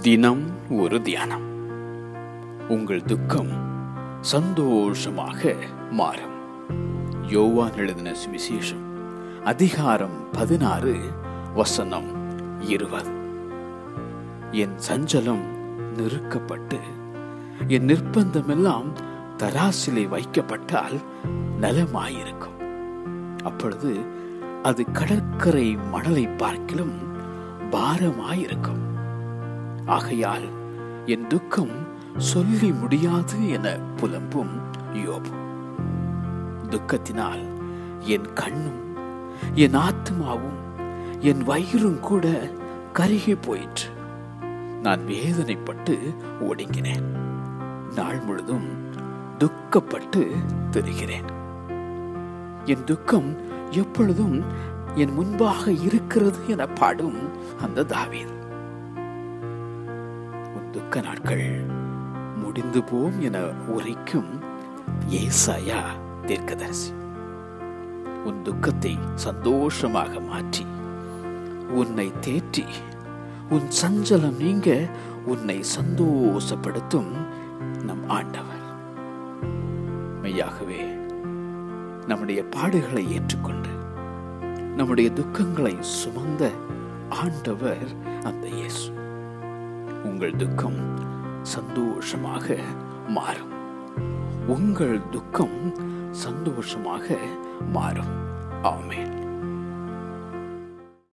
தினம் ஒரு தியானம். உங்கள் துக்கம் சந்தோஷமாக மாறும். யோவான் எழுதின சுவிசேஷம் அதிகாரம் 16 வசனம் 20. என் சஞ்சலம் நிறுக்கப்பட்டு என் நிர்பந்தமெல்லாம் தராசிலே வைக்கப்பட்டால் நலமாயிருக்கும். அப்பொழுது அது கடற்கரை மணலை பார்க்கிலும் பாரமாயிருக்கும். ஆகையால் என் துக்கம் சொல்லி முடியாது என புலம்பும் யோபு. துக்கத்தினால் என் கண்ணும் என் ஆத்மாவும் என் வயிறும் கூட கருகி போயிற்று. நான் வேதனைப்பட்டு ஒடுங்கினேன். நாள் முழுதும் துக்கப்பட்டு திரிகிறேன். என் துக்கம் எப்பொழுதும் என் முன்பாக இருக்கிறது என பாடும் அந்த தாவீது. உன் துக்க நாட்கள் முடிந்து போம் என உரைக்கும் ஏசாயா தீர்க்கதரிசி. உன் துக்கத்தை சந்தோஷமாக மாற்றி உன்னை தேற்றி உன் சஞ்சலம் நீங்க உன்னை சந்தோஷப்படுத்தும் நம் ஆண்டவர். மெய்யாகவே நம்முடைய பாடுகளை ஏற்றுக்கொண்டு நம்முடைய துக்கங்களை சுமந்த ஆண்டவர் அந்த இயேசு. உங்கள் துக்கம் சந்தோஷமாக மாறும். உங்கள் துக்கம் சந்தோஷமாக மாறும். ஆமென்.